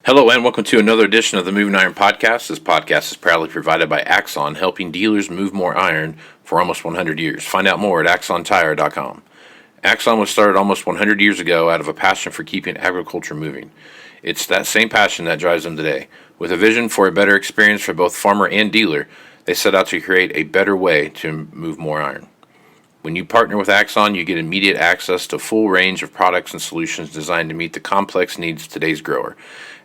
Hello and welcome to another edition of the Moving Iron Podcast. This podcast is proudly provided by Axon, helping dealers move more iron for almost 100 years. Find out more at axontire.com. Axon was started almost 100 years ago out of a passion for keeping agriculture moving. It's that same passion that drives them today. With a vision for a better experience for both farmer and dealer, they set out to create a better way to move more iron. When you partner with Axon, you get immediate access to a full range of products and solutions designed to meet the complex needs of today's grower.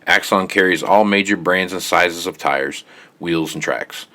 Axon carries all major brands and sizes of tires, wheels, and tracks.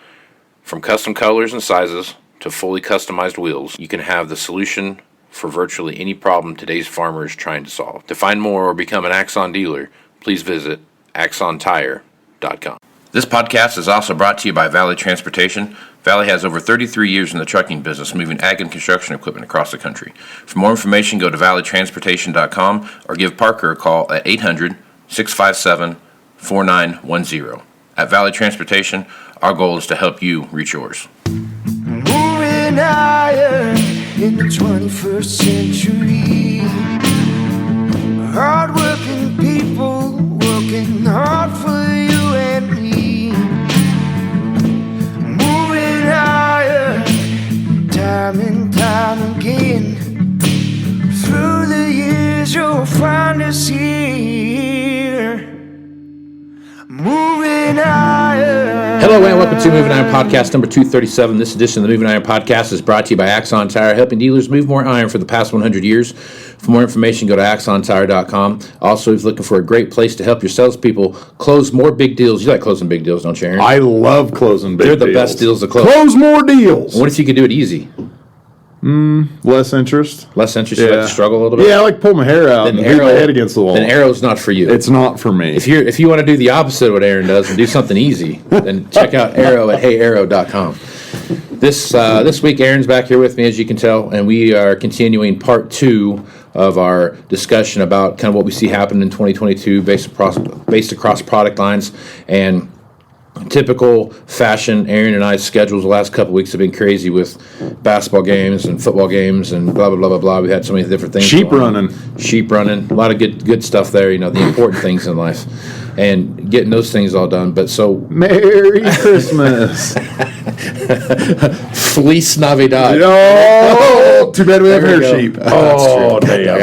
From custom colors and sizes to fully customized wheels, you can have the solution for virtually any problem today's farmer is trying to solve. To find more or become an Axon dealer, please visit axontire.com. This podcast is also brought to you by Valley Transportation. Valley has over 33 years in the trucking business, moving ag and construction equipment across the country. For more information, go to valleytransportation.com or give Parker a call at 800-657-4910. At Valley Transportation, our goal is to help you reach yours. Moving higher in the 21st century. Hard-working people working hard for you and me. Moving higher, time and time again. Through the years you'll find us here. Moving higher. Hello and welcome to Moving Iron Podcast number 237. This edition of the Moving Iron Podcast is brought to you by Axon Tire, helping dealers move more iron for the past 100 years. For more information, go to axontire.com. Also, if you're looking for a great place to help your salespeople close more big deals. You like closing big deals, don't you, Aaron? I love closing big deals. They're the best deals to close. Close more deals. What if you could do it easy? Less interest. Less interest, you like to struggle a little bit? Yeah, I like to pull my hair out and beat my head against the wall. Then Arrow's not for you. It's not for me. If you want to do the opposite of what Aaron does and do something easy, then check out Arrow at heyarrow.com. This week, Aaron's back here with me, as you can tell, and we are continuing part 2 of our discussion about kind of what we see happen in 2022 based across product lines. And typical fashion, Aaron and I's schedules the last couple weeks have been crazy with basketball games and football games and blah, blah, blah, blah, blah. We had so many different things. Sheep running. A lot of good stuff there, the important things in life. And getting those things all done. But so... Merry Christmas. Feliz Navidad. Oh, too bad we have hair sheep. Oh, damn.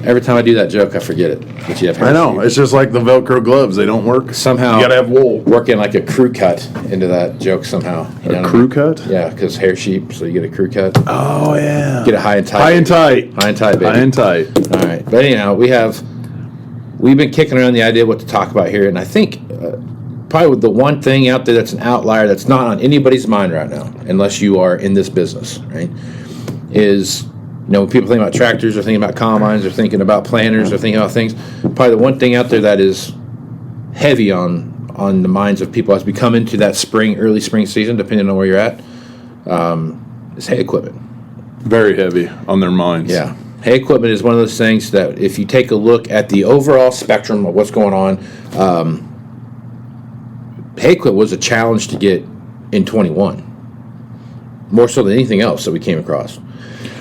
Every time I do that joke, I forget it. But you have hair I know. sheep. It's just like the Velcro gloves. They don't work. Somehow... You got to have wool. Working like a crew cut into that joke somehow. A crew cut? Yeah, because hair sheep, so you get a crew cut. Oh, yeah. Get it high and tight. High and tight. High and tight, baby. High and tight. All right. But anyhow, we've been kicking around the idea of what to talk about here, and I think probably the one thing out there that's an outlier that's not on anybody's mind right now, unless you are in this business, right, is, when people think about tractors, or thinking about combines, or thinking about planters, or thinking about things, probably the one thing out there that is heavy on the minds of people as we come into that early spring season, depending on where you're at, is hay equipment. Very heavy on their minds. Yeah. Hay equipment is one of those things that if you take a look at the overall spectrum of what's going on, hay equipment was a challenge to get in 21, more so than anything else that we came across.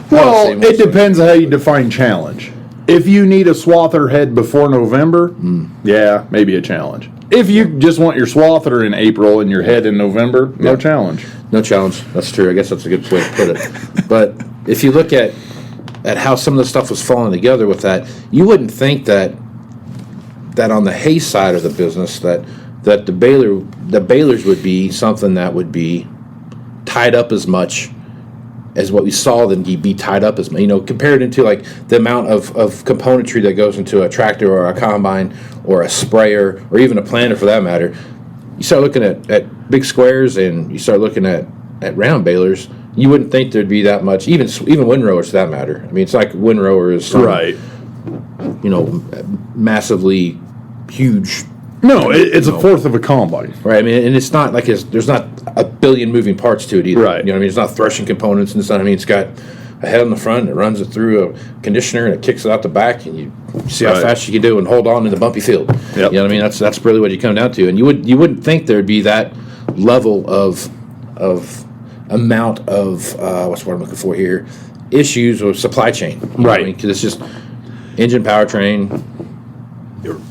Well, it depends on how you define challenge. If you need a swather head before November, yeah, maybe a challenge. If you just want your swather in April and your head in November, no challenge. No challenge. That's true. I guess that's a good way to put it. But if you look at how some of the stuff was falling together with that, you wouldn't think that on the hay side of the business that the balers would be something that would be tied up as much as what we saw them be tied up as much. Compared into like the amount of componentry that goes into a tractor or a combine or a sprayer or even a planter for that matter. You start looking at big squares and you start looking at round balers, you wouldn't think there'd be that much, even windrowers for that matter. I mean, it's like windrower is right. Massively huge. No, it's a fourth of a combine. Right. I mean, and it's not like there's not a billion moving parts to it either. Right. You know what I mean? It's not threshing components and it's not. I mean, it's got a head on the front, it runs it through a conditioner, and it kicks it out the back, and you see how fast you can do and hold on in the bumpy field. Yep. You know what I mean? That's really what you come down to. And you wouldn't think there'd be that level of amount of what's what I'm looking for here, issues with supply chain. Right. Because it's just engine powertrain,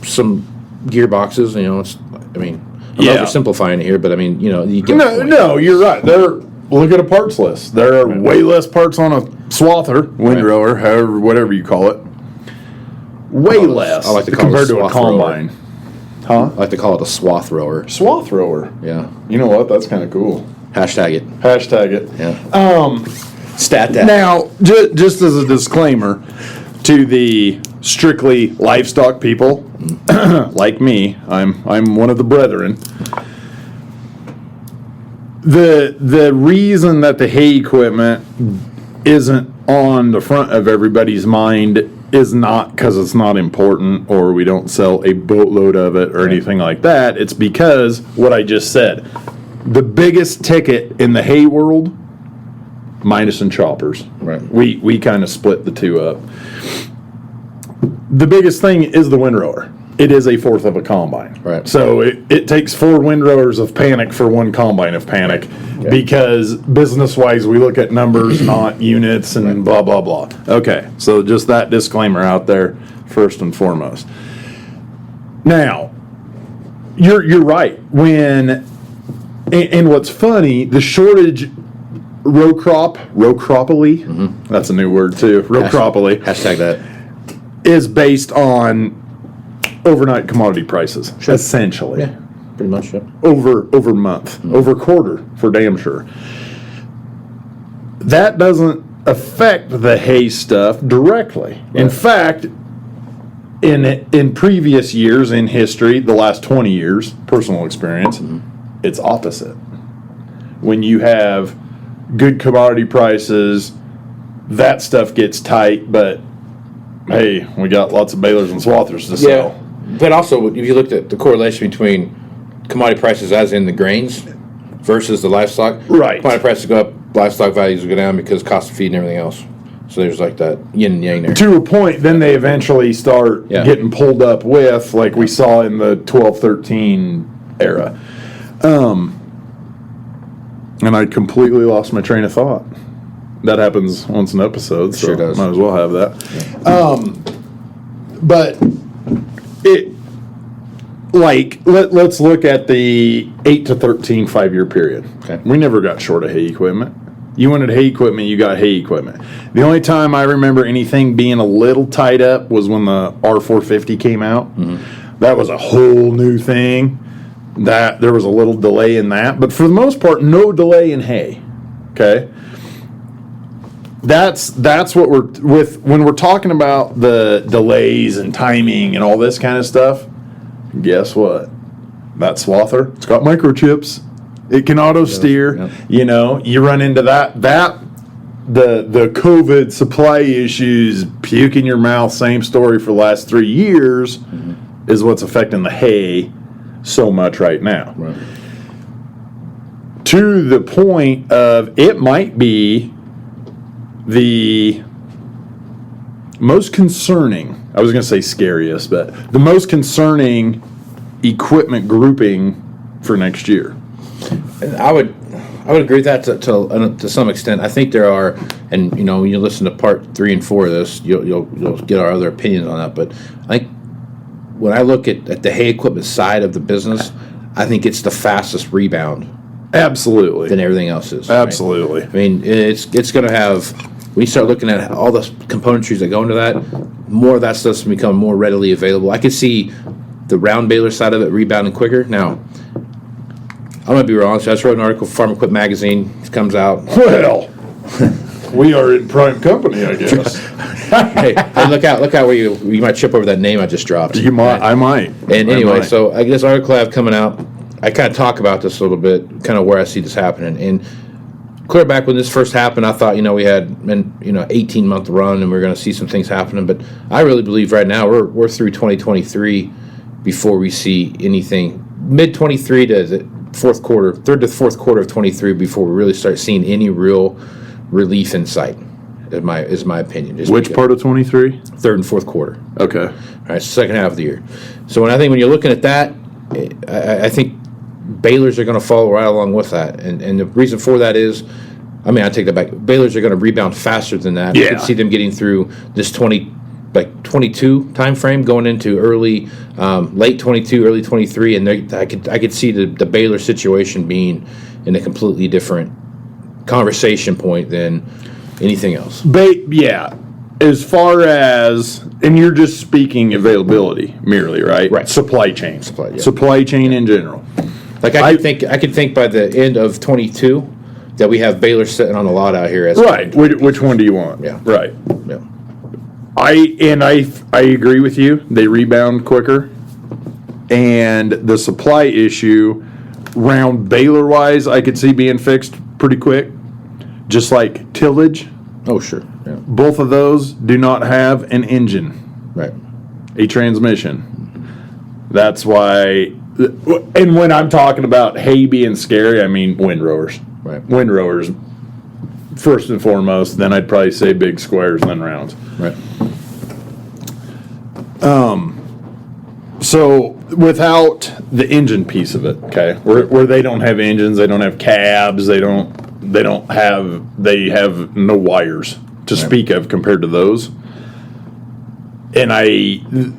some gearboxes. It's. I mean, I'm Yeah. oversimplifying it here, but I mean, you get. No, you're right. Look at a parts list. There are way less parts on a swather, windrower, however, whatever you call it. Way less. I like to call compared it a to a swath combine. Huh? I like to call it a swath rower. Swath thrower. Yeah. You know what? That's kind of cool. Hashtag it. Hashtag it. Yeah. Stat that. Now, just as a disclaimer to the strictly livestock people like me, I'm one of the brethren. The reason that the hay equipment isn't on the front of everybody's mind is not because it's not important or we don't sell a boatload of it or anything like that. It's because what I just said. The biggest ticket in the hay world, minus and choppers. Right. We kind of split the two up. The biggest thing is the windrower. It is a fourth of a combine. Right. So it takes 4 windrowers of panic for 1 combine of panic because business-wise we look at numbers, not units and blah, blah, blah. Okay, so just that disclaimer out there first and foremost. Now, you're right. And what's funny, the shortage rocropoly, that's a new word too, rocropoly, Hashtag that. is based on overnight commodity prices, essentially. Yeah. Pretty much. Yep. Over month, over quarter, for damn sure. That doesn't affect the hay stuff directly. In fact, in previous years in history, the last 20 years, personal experience, it's opposite. When you have good commodity prices, that stuff gets tight, but hey, we got lots of balers and swathers to sell. But also, if you looked at the correlation between commodity prices as in the grains versus the livestock, Right. Commodity prices go up, livestock values go down because cost of feed and everything else. So there's like that yin and yang there. To a point, then they eventually start Yeah. getting pulled up with, like we saw in the 12-13 era. And I completely lost my train of thought. That happens once an episode, so Sure does. might as well have that. But it, like, let's look at the 8 to 13 5-year period. Okay. We never got short of hay equipment. You wanted hay equipment, you got hay equipment. The only time I remember anything being a little tied up was when the R450 came out. That was a whole new thing. That there was a little delay in that, but for the most part, no delay in hay. Okay. That's what we're with when we're talking about the delays and timing and all this kind of stuff. Guess what? That swather, it's got microchips. It can auto steer. Yep. You know, you run into that the COVID supply issues, puke in your mouth, same story for the last 3 years, is what's affecting the hay so much right now. Right. To the point of it might be the most concerning, I was going to say scariest, but the most concerning equipment grouping for next year. And I would agree with that to some extent. I think there are, and you know, when you listen to part 3 and 4 of this, you'll get our other opinions on that. But I think when I look at the hay equipment side of the business, I think it's the fastest rebound Absolutely. than everything else is. Right? Absolutely. I mean, it's going to have. When you start looking at all the componentries that go into that, more of that stuff's going to become more readily available. I could see the round baler side of it rebounding quicker. Now, I might be wrong. So I just wrote an article for Farm Equip Magazine. It comes out. Well, we are in prime company, I guess. hey, look out where you might trip over that name I just dropped. You might. I might. And anyway, I might. so I guess article I have coming out, I kind of talk about this a little bit, kind of where I see this happening. And clear back when this first happened, I thought, we had an 18-month run and we are going to see some things happening. But I really believe right now we're through 2023 before we see anything. Mid-23 to the third to fourth quarter of 23 before we really start seeing any real relief in sight. Is my opinion. Just Which part of 23? Third and fourth quarter. Okay. All right, second half of the year. So when you're looking at that, I think balers are going to follow right along with that. And the reason for that is, I take that back. Balers are going to rebound faster than that. Yeah. I could see them getting through this like 22 time frame going into late 22, early 23, and I could see the Baylor situation being in a completely different conversation point than anything else. Yeah. As far as, and you're just speaking availability merely, right? Right. Supply chain. Supply, yeah. Supply chain in general. Like I could think by the end of 22 that we have Baylor sitting on a lot out here. Right. Which one do you want? Yeah. Right. Yeah. I agree with you. They rebound quicker. And the supply issue round Baylor wise, I could see being fixed pretty quick. Just like tillage. Oh, sure. Yeah. Both of those do not have an engine. Right. A transmission. That's why, and when I'm talking about hay being scary, I mean windrowers. Right. Windrowers, first and foremost, then I'd probably say big squares, then rounds. Right. So without the engine piece of it, okay, where they don't have engines, they don't have cabs, they have no wires to speak of compared to those. And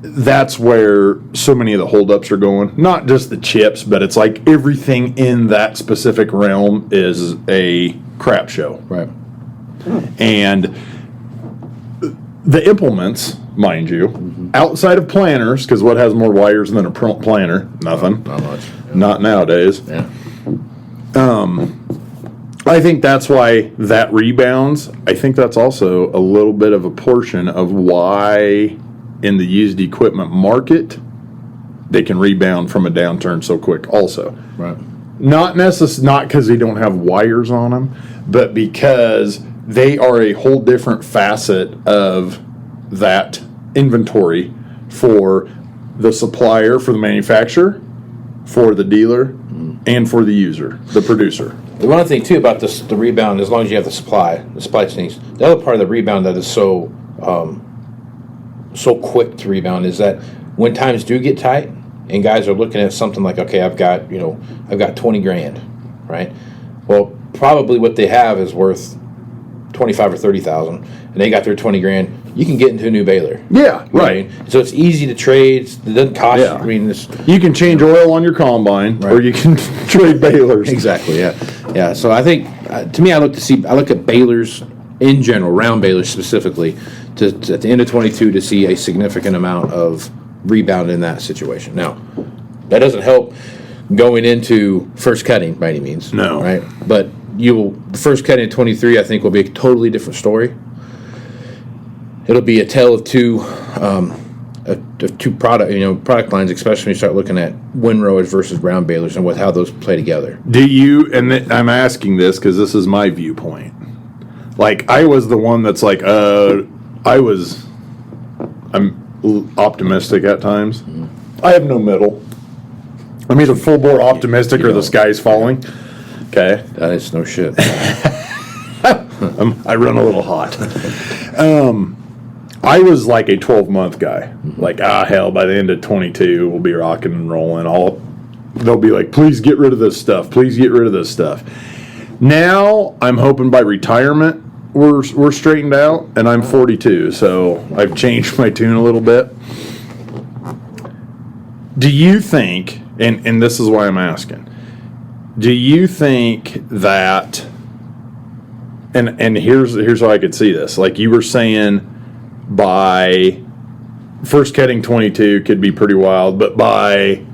that's where so many of the holdups are going. Not just the chips, but it's like everything in that specific realm is a crap show. Right. And the implements, mind you, outside of planners, because what has more wires than a planner? Nothing. Not much. Not nowadays. Yeah. I think that's why that rebounds. I think that's also a little bit of a portion of why in the used equipment market they can rebound from a downturn so quick also. Right. Not because they don't have wires on them, but because they are a whole different facet of that inventory for the supplier, for the manufacturer, for the dealer, and for the user, the producer. The one thing too about the rebound, as long as you have the supply chains, the other part of the rebound that is so quick to rebound is that when times do get tight and guys are looking at something like, okay, I've got 20 grand, right? Well, probably what they have is worth 25 or 30,000, and they got their 20 grand. You can get into a new Baylor. Yeah, right. So it's easy to trade. It doesn't cost you. Yeah. I mean, you can change oil on your combine, or you can trade Baylors. Exactly. Yeah. Yeah. So I think, to me, I look at Baylors in general, round Baylors specifically, at the end of 22 to see a significant amount of rebound in that situation. Now, that doesn't help going into first cutting by any means. No. Right. But the first cutting in 23, I think, will be a totally different story. It'll be a tale of two product lines, especially when you start looking at windrowers versus round Baylors and how those play together. Do you? And I'm asking this because this is my viewpoint. Like I was the one that's like, I'm optimistic at times. I have no middle. I'm either full bore optimistic or the sky's falling. Okay, That is no shit. I run a little hot. I was like a 12-month guy. Like, hell, by the end of 22, we'll be rocking and rolling. They'll be like, please get rid of this stuff. Please get rid of this stuff. Now, I'm hoping by retirement, we're straightened out, and I'm 42, so I've changed my tune a little bit. Do you think, and this is why I'm asking, do you think that, and here's how I could see this. Like you were saying, by first cutting 22 could be pretty wild, but by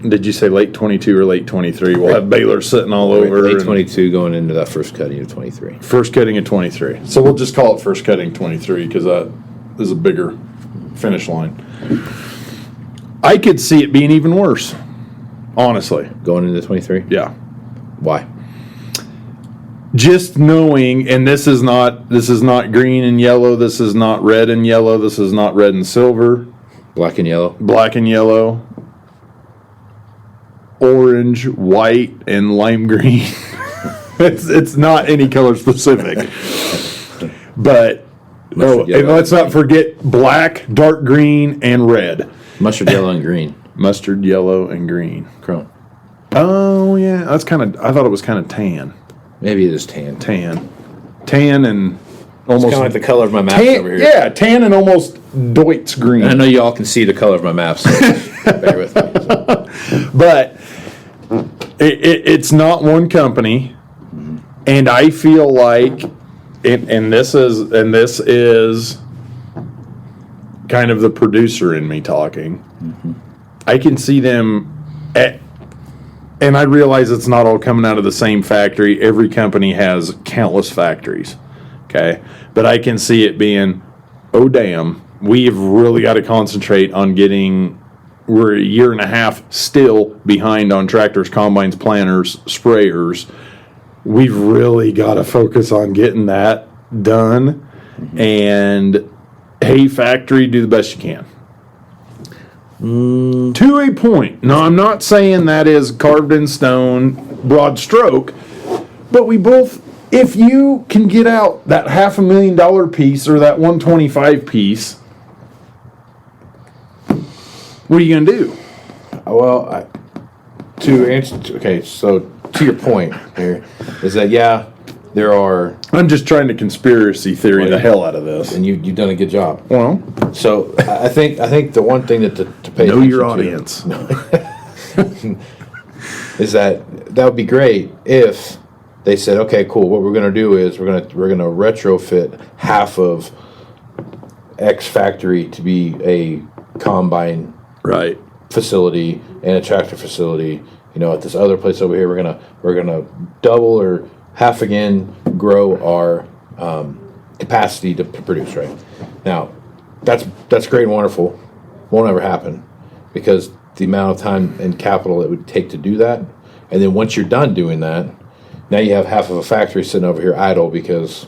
did you say late 22 or late 23? We'll have Baylor sitting all over. Late 22 going into that first cutting of 23. First cutting of 23. So we'll just call it first cutting 23 because that is a bigger finish line. I could see it being even worse, honestly. Going into 23? Yeah. Why? Just knowing, and this is not green and yellow, this is not red and yellow, this is not red and silver. Black and yellow. Black and yellow. Orange, white, and lime green. It's not any color specific. But and let's not forget black, dark green, and red. Mustard yellow and green. Mustard yellow and green. Chrome. Oh yeah, I thought it was kind of tan. Maybe it is tan. Tan and It's kind of like the color of my maps tan, over here. yeah, tan and almost Deutz green. And I know you all can see the color of my maps, so bear with me. So. But it's not one company, and I feel like, and this is kind of the producer in me talking. I can see them and I realize it's not all coming out of the same factory. Every company has countless factories, okay? But I can see it being, oh damn, we've really got to concentrate on we're a year and a half still behind on tractors, combines, planters, sprayers. We've really got to focus on getting that done. And hey, factory, do the best you can. To a point. Now, I'm not saying that is carved in stone, broad stroke, but we both, if you can get out that $500,000 piece or that 125 piece, what are you going to do? Well, so to your point here is that, yeah, there are, I'm just trying to conspiracy theory the hell out of this. and you've done a good job. Well, So I think the one thing that to pay know attention your to audience. is that would be great if they said, okay, cool. What we're going to do is we're going to retrofit half of X factory to be a combine Right. facility and a tractor facility. You know, at this other place over here, we're gonna double or half again grow our capacity to produce. Right now, that's great and wonderful. Won't ever happen because the amount of time and capital it would take to do that. And then once you're done doing that, now you have half of a factory sitting over here idle because.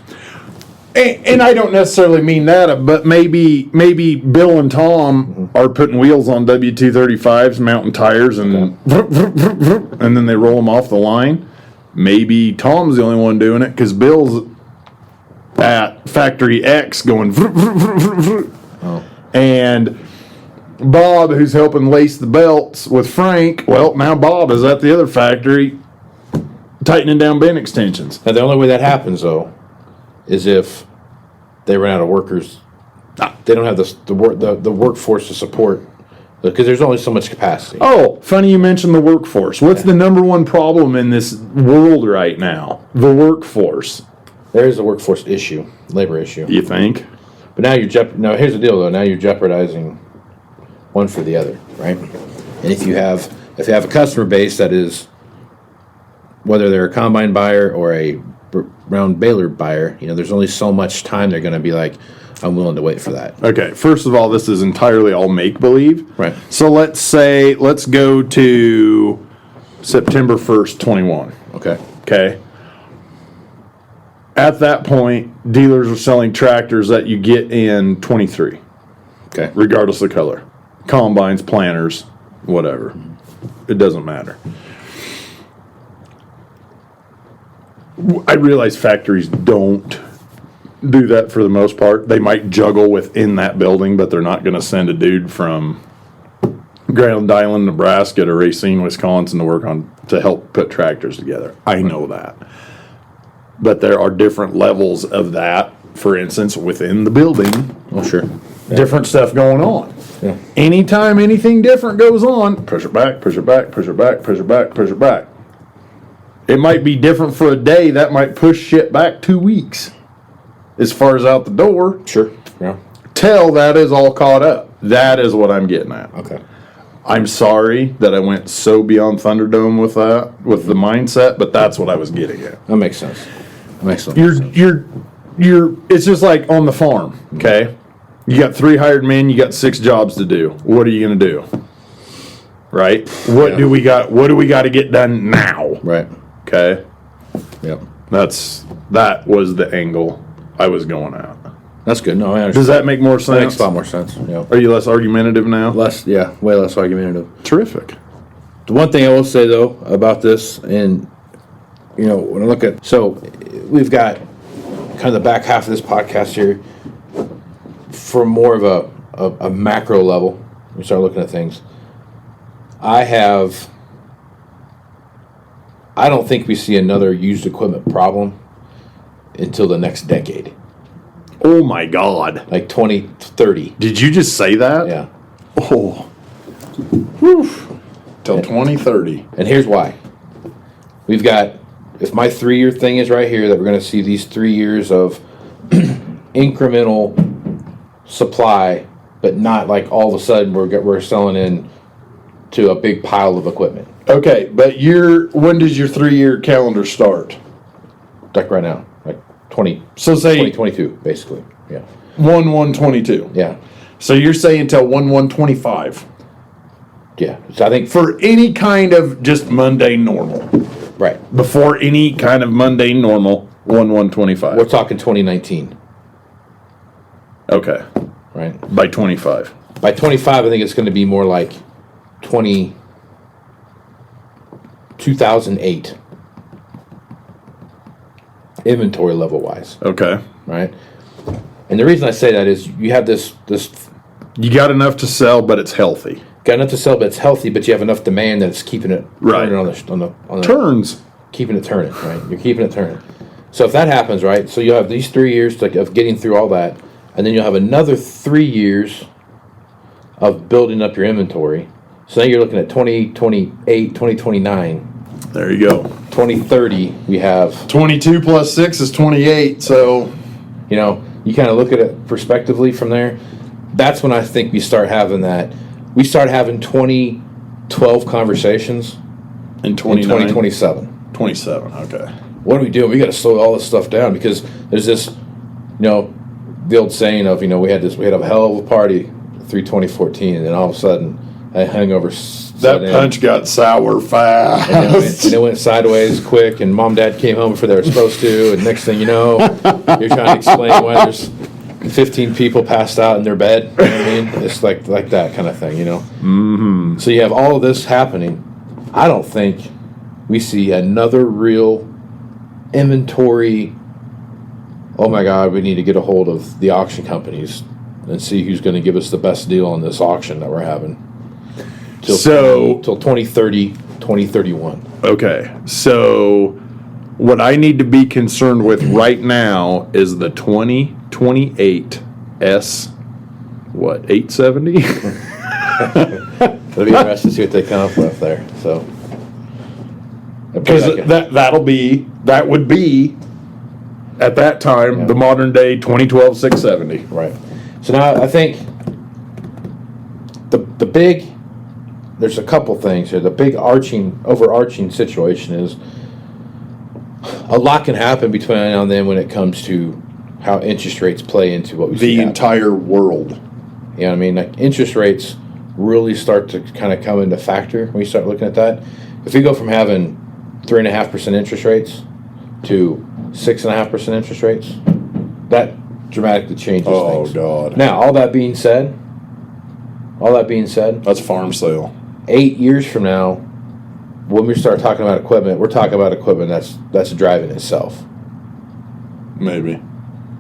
And I don't necessarily mean that, but maybe Bill and Tom are putting wheels on W235s, mounting tires, and and then they roll them off the line. Maybe Tom's the only one doing it because Bill's at factory X going, and Bob, who's helping lace the belts with Frank, well, now Bob is at the other factory tightening down bend extensions. Now the only way that happens though is if they run out of workers. They don't have the workforce to support because there's only so much capacity. Oh, funny you mentioned the workforce. What's the number one problem in this world right now? The workforce. There is a workforce issue, labor issue. You think? But now now here's the deal though. Now you're jeopardizing one for the other, right? And if you have a customer base that is, whether they're a combine buyer or a round baler buyer, you know, there's only so much time they're going to be like, I'm willing to wait for that. Okay, first of all, this is entirely all make-believe. Right. So let's go to September 1st, 21. Okay. Okay. At that point, dealers are selling tractors that you get in 23, Okay. regardless of color. Combines, planters, whatever. It doesn't matter. I realize factories don't do that for the most part. They might juggle within that building, but they're not going to send a dude from Grand Island, Nebraska to Racine, Wisconsin to help put tractors together. I know that. But there are different levels of that, for instance, within the building. Oh, sure. Different stuff going on. Yeah. Anytime anything different goes on, push it back, push it back, push it back, push it back, push it back. It might be different for a day. That might push shit back 2 weeks. As far as out the door, Sure. Yeah. till that is all caught up. That is what I'm getting at. Okay. I'm sorry that I went so beyond Thunderdome with that, with the mindset, but that's what I was getting at. That makes sense. That makes sense. You're it's just like on the farm, okay? You got 3 hired men, you got 6 jobs to do. What are you going to do? Right? What do we got to get done now? Right. Okay? Yep. That was the angle I was going at. That's good. No, I understand. Does that make more That sense? makes a lot more sense. Yeah. Are you less argumentative now? Way less argumentative. Terrific. The one thing I will say though about this, and you know, when I look at, so we've got kind of the back half of this podcast here for more of a macro level. We start looking at things. I don't think we see another used equipment problem until the next decade. Oh my God. Like 2030. Did you just say that? Yeah. Oh. Whew. Till 2030. And here's why. We've got, if my 3-year thing is right here, that we're going to see these 3 years of incremental supply, but not like all of a sudden we're selling in to a big pile of equipment. Okay, but when does your 3-year calendar start? Like right now, like 2022, basically. Yeah. 1/1/22. Yeah. So you're saying till 1/1/25 Yeah. So I think for any kind of just mundane normal. right. Before any kind of mundane normal, 1/1/25. We're talking 2019, Okay, right? by 25. By 25, I think it's going to be more like 2008 inventory level wise, Okay. right? And the reason I say that is you have this You got enough to sell, but it's healthy. got enough to sell, but it's healthy, but you have enough demand that it's keeping it Right. turning on the Turns. keeping it turning, right? You're keeping it turning. So if that happens, right? So you'll have these 3 years of getting through all that, and then you'll have another 3 years of building up your inventory. So now you're looking at 2028, 2029, There you go. 2030. We have, 22 plus 6 is 28, so you know, you kind of look at it prospectively from there. That's when I think we start having that. We start having 2012 conversations in in 29. 2027. 27, okay. What are we doing? We got to slow all this stuff down because there's this, the old saying of, we had a hell of a party through 2014, and then all of a sudden, a hangover That punch got sour fast. and it went sideways quick, and mom and dad came home before they were supposed to, and next thing you know, you're trying to explain why there's 15 people passed out in their bed. You know what I mean? It's like that kind of thing, Mm-hmm. So you have all of this happening. I don't think we see another real inventory. Oh my God, we need to get a hold of the auction companies and see who's going to give us the best deal on this auction that we're having. Till 2030, 2031. Okay, so what I need to be concerned with right now is the 2028 870? It'll be interesting to see what they come up with there. So, Because that would be at that time the modern day 2012 670. right. So now I think there's a couple things here. The big overarching situation is a lot can happen between now and then when it comes to how interest rates play into what we see The happen. entire world. You know what I mean? Like interest rates really start to kind of come into factor when you start looking at that. If we go from having 3.5% interest rates to 6.5% interest rates, that dramatically changes things. Oh, God. Now, all that being said, That's farm sale. 8 years from now, when we start talking about equipment, we're talking about equipment that's driving itself Maybe.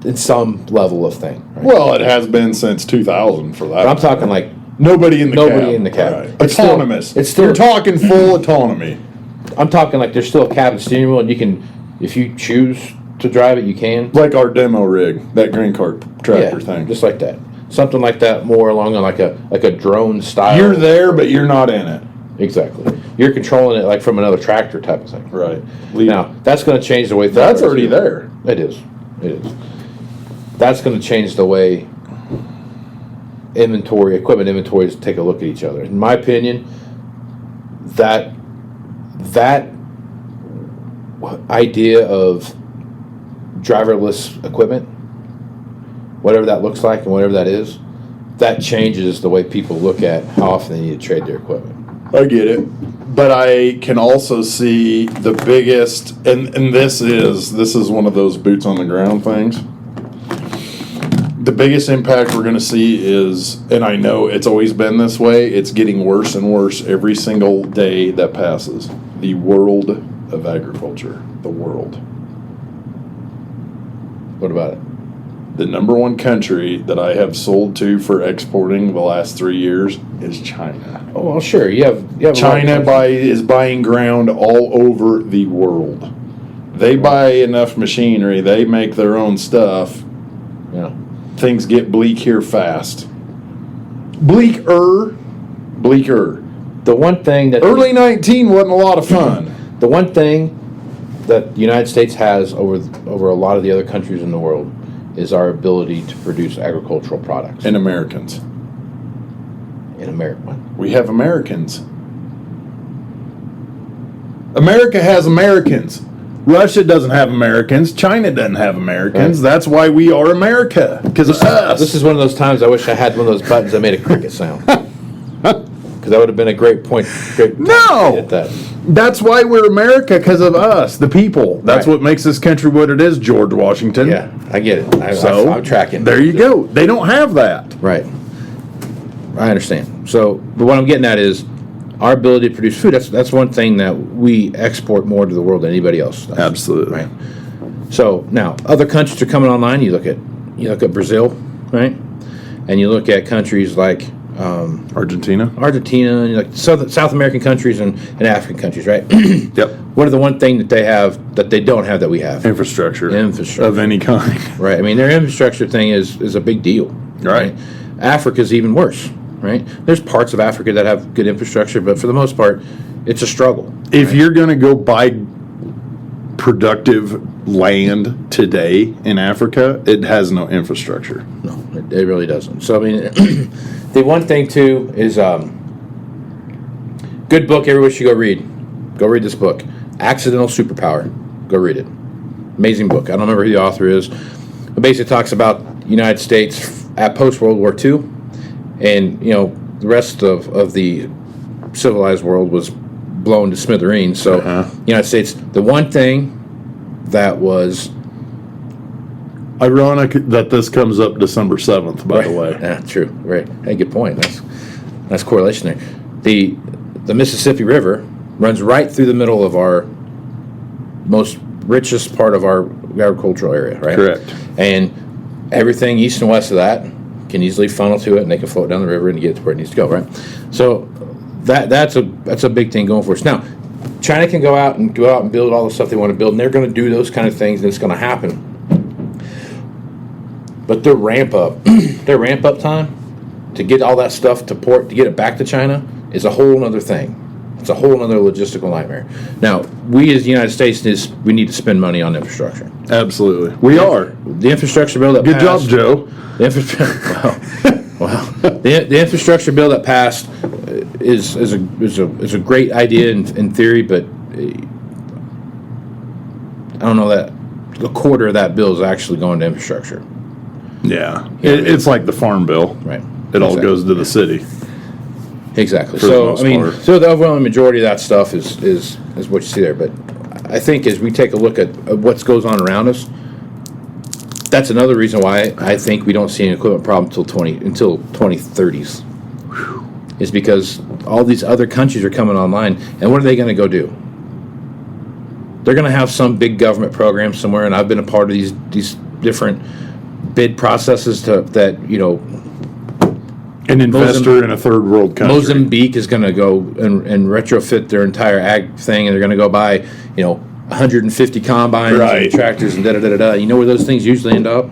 in some level of thing. Right? Well, it has been since 2000 for that. But I'm talking like Nobody in the cab. Right. Autonomous. It's still- You're talking full autonomy. I'm talking like there's still a cab and steering wheel, and you can, if you choose to drive it, you can. Like our demo rig, that green cart tractor thing. Just like that. Something like that, more along like a drone style. You're there, but you're not in it. Exactly. You're controlling it like from another tractor type of thing. Right. Now that's going to change the way That's already there. It is. That's going to change the way equipment inventories take a look at each other. In my opinion, that idea of driverless equipment, whatever that looks like and whatever that is, that changes the way people look at how often they need to trade their equipment. I get it. But I can also see the biggest, and this is one of those boots on the ground things. The biggest impact we're going to see is, and I know it's always been this way, it's getting worse and worse every single day that passes. The world of agriculture. The world. What about it? The number one country that I have sold to for exporting the last 3 years is China. Oh, well, sure. You have China is buying ground all over the world. They buy enough machinery. They make their own stuff. Yeah. things get bleak here fast. Bleaker. The one thing that Early 19 wasn't a lot of fun. the one thing that the United States has over a lot of the other countries in the world is our ability to produce agricultural products. And Americans. In America. We have Americans. America has Americans. Russia doesn't have Americans. China doesn't have Americans. Right. That's why we are America. Because of us. This is one of those times I wish I had one of those buttons that made a cricket sound. Because that would have been a great point. No! At that. That's why we're America, because of us, the people. That's Right. what makes this country what it is, George Washington. Yeah, I get it. I'm tracking. There you go. They don't have that. Right. I understand. So, but what I'm getting at is our ability to produce food. That's one thing that we export more to the world than anybody else does. Absolutely. Right. So now other countries are coming online. You look at Brazil, right, and you look at countries like Argentina. and like South American countries and African countries, right? Yep. What are the one thing that they have that they don't have that we have? Infrastructure. Infrastructure. Of any kind. Right. I mean, their infrastructure thing is a big deal. Right. Africa's even worse. Right. There's parts of Africa that have good infrastructure, but for the most part, it's a struggle. If you're going to go buy productive land today in Africa, it has no infrastructure. No, it really doesn't. So, I mean, the one thing, too, is good book everybody should go read. Go read this book, Accidental Superpower. Go read it. Amazing book. I don't remember who the author is. It basically talks about the United States at post-World War II. And, you know, the rest of the civilized world was blown to smithereens. So, United States, the one thing that was... Ironic that this comes up December 7th, by the way. Yeah, true. Right. Hey, good point. That's correlation there. The Mississippi River runs right through the middle of our most richest part of our agricultural area, right? Correct. And everything east and west of that can easily funnel to it, and they can float down the river and get to where it needs to go, right? So that's a big thing going for us. Now, China can go out and build all the stuff they want to build, and they're going to do those kind of things, and it's going to happen. But their ramp up time to get all that stuff to port, to get it back to China, is a whole other thing. It's a whole other logistical nightmare. Now, we as the United States we need to spend money on infrastructure. Absolutely. We are. The infrastructure bill that Good passed... job, Joe. The infrastructure bill that passed is a great idea in theory, but I don't know that a quarter of that bill is actually going to infrastructure. Yeah. It's like the farm bill. Right. It all goes to the city. Exactly. For the So most I mean, part. so the overwhelming majority of that stuff is what you see there. But I think as we take a look at what goes on around us, that's another reason why I think we don't see an equipment problem until 2030s. Is because all these other countries are coming online, and what are they going to go do? They're going to have some big government program somewhere, and I've been a part of these different bid processes that An investor in a third world country. Mozambique is going to go and retrofit their entire ag thing, and they're going to go buy 150 combines Right. and tractors and da-da-da-da-da. You know where those things usually end up?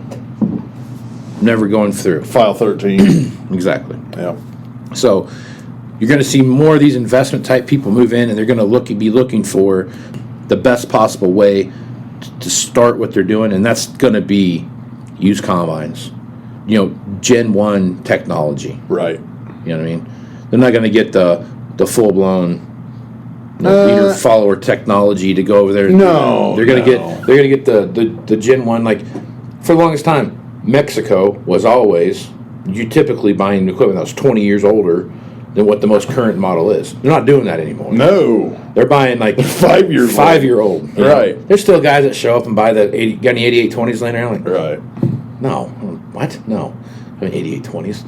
Never going through. File 13. Exactly. Yeah. So you're going to see more of these investment type people move in, and they're going to be looking for the best possible way to start what they're doing, and that's going to be use combines. Gen 1 technology. Right. You know what I mean? They're not going to get the full blown leader follower technology to go over there. No, they're going to get the Gen 1. Like for the longest time, Mexico was always typically buying equipment that was 20 years older than what the most current model is. They're not doing that anymore. No. They're buying like 5 years old. 5-year-old. Right. There's still guys that show up and buy got any 8820s laying around. Like, Right. no. What? No. I mean, 8820s.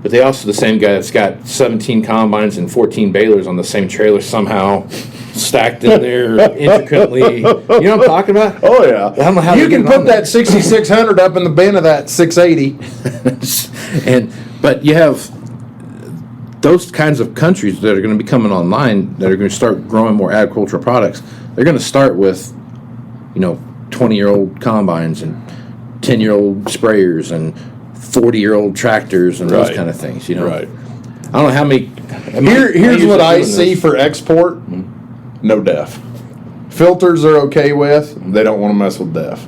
But they also, the same guy that's got 17 combines and 14 balers on the same trailer somehow stacked in there intricately. You know what I'm talking about? Oh, yeah. I don't know how you they can get it put on that 6600 up in the bin of that 680. But you have those kinds of countries that are going to be coming online that are going to start growing more agricultural products. They're going to start with, 20-year-old combines and 10-year-old sprayers and 40-year-old tractors and those Right. kind of things, you know. Right. I don't know how many. Here's what I see for export. No def. Filters are okay with. They don't want to mess with def.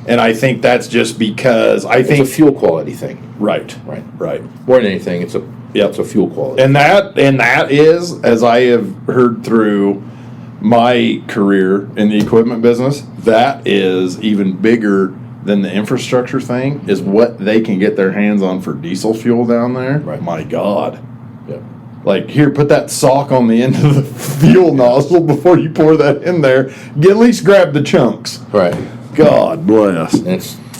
And I think that's just because It's a fuel quality thing. right. Right. More than anything, it's a fuel quality. And that is, as I have heard through my career in the equipment business, that is even bigger than the infrastructure thing, is what they can get their hands on for diesel fuel down there. Right. My God. Yep. Like, here, put that sock on the end of the fuel nozzle before you pour that in there. At least grab the chunks. Right. God bless. And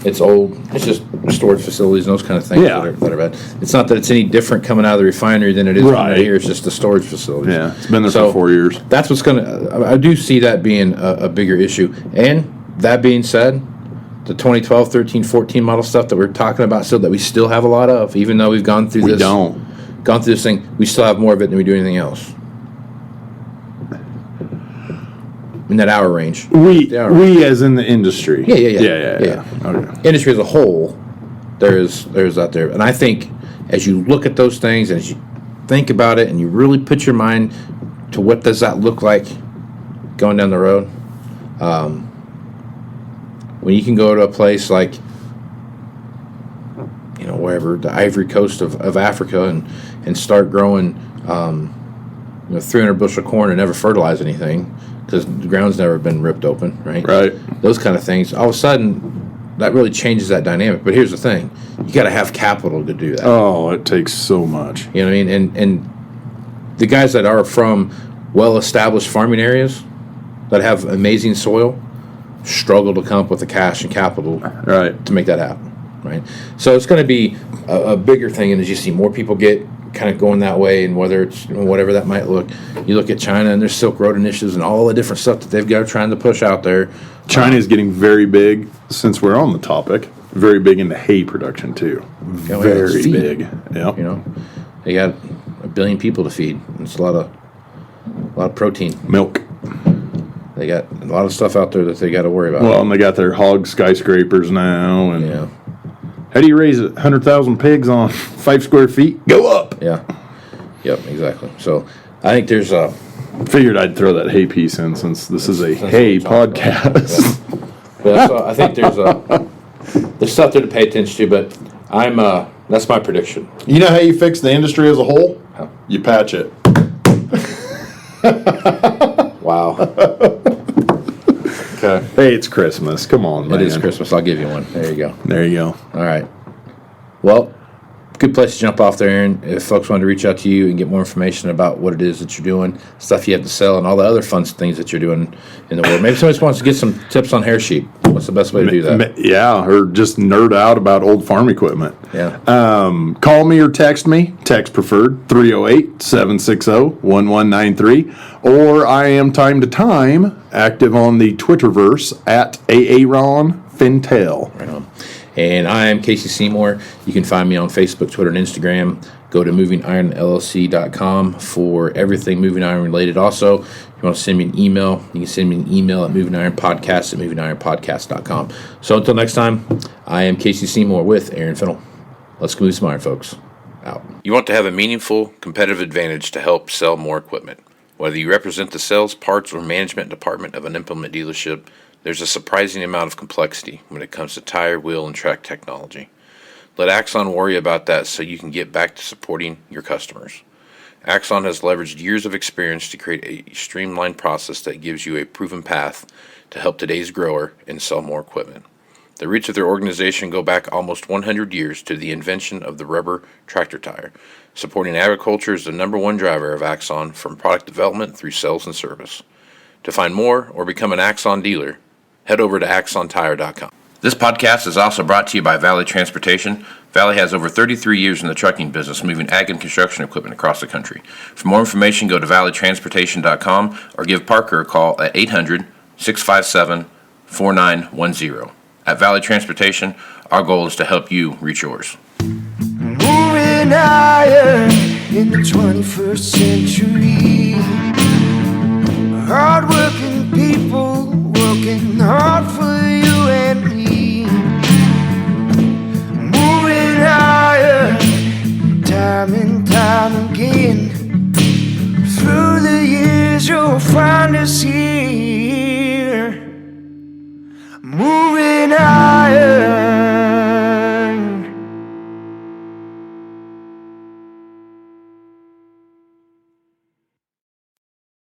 it's old. It's just storage facilities and those kind of things Yeah. that are bad. It's not that it's any different coming out of the refinery than it is Right. here. It's just the storage facilities. Yeah, it's been there So, for 4 years. That's what's going to. I do see that being a bigger issue. And that being said, the 2012, 13, 14 model stuff that we're talking about still, that we still have a lot of, even though we've gone through this. Gone through this thing, we still have more of it than we do anything else. In that hour range. We as in the industry. Yeah. Okay. Industry as a whole, there's out there. And I think as you look at those things, as you think about it, and you really put your mind to what does that look like going down the road, when you can go to a place like, wherever, the Ivory Coast of Africa, and start growing 300 bushel corn and never fertilize anything because the ground's never been ripped open, right? Right. Those kind of things. All of a sudden, that really changes that dynamic. But here's the thing: you got to have capital to do that. Oh, it takes so much. You know what I mean? And the guys that are from well-established farming areas that have amazing soil struggle to come up with the cash and capital Right. to make that happen, right? So it's going to be a bigger thing, and as you see more people get kind of going that way, and whether it's whatever that might look, you look at China and their Silk Road initiatives and all the different stuff that they've got trying to push out there. China is getting very big, since we're on the topic, very big into hay production too. Yeah, Very feed. big. Yeah. They got 1 billion people to feed. It's a lot of protein. Milk. They got a lot of stuff out there that they got to worry about. Well, and they got their hog skyscrapers now. And Yeah. how do you raise 100,000 pigs on 5 square feet? Go up. Yeah. Yep, exactly. So I think there's a... Figured I'd throw that hay piece in since this is a Since hay we're talking podcast. But I think there's stuff there to pay attention to, but that's my prediction. You know how you fix the industry as a whole? How? You patch it. Wow. Okay. Hey, it's Christmas. Come on, man. It is Christmas. I'll give you one. There you go. There you go. All right. Well, good place to jump off there, Aaron. If folks want to reach out to you and get more information about what it is that you're doing, stuff you have to sell, and all the other fun things that you're doing in the world. Maybe somebody wants to get some tips on hair sheep. What's the best way to do that? Yeah, or just nerd out about old farm equipment. Yeah. Call me or text me. Text preferred, 308-760-1193. Or I am time to time active on the Twitterverse at AARonFintel. Right on. And I am Casey Seymour. You can find me on Facebook, Twitter, and Instagram. Go to MovingIronLLC.com for everything Moving Iron related. Also, if you want to send me an email, you can send me an email at MovingIronPodcast@MovingIronPodcast.com. So until next time, I am Casey Seymour with Aaron Fennell. Let's move some iron, folks. Out. You want to have a meaningful competitive advantage to help sell more equipment. Whether you represent the sales, parts, or management department of an implement dealership, there's a surprising amount of complexity when it comes to tire, wheel, and track technology. Let Axon worry about that so you can get back to supporting your customers. Axon has leveraged years of experience to create a streamlined process that gives you a proven path to help today's grower and sell more equipment. The roots of their organization go back almost 100 years to the invention of the rubber tractor tire. Supporting agriculture is the number one driver of Axon, from product development through sales and service. To find more or become an Axon dealer, head over to axontire.com. This podcast is also brought to you by Valley Transportation. Valley has over 33 years in the trucking business, moving ag and construction equipment across the country. For more information, go to valleytransportation.com or give Parker a call at 800-657-4910. At Valley Transportation, our goal is to help you reach yours. Moving iron in the 21st century. Hard-working people working hard for you and me. Moving you'll find us here.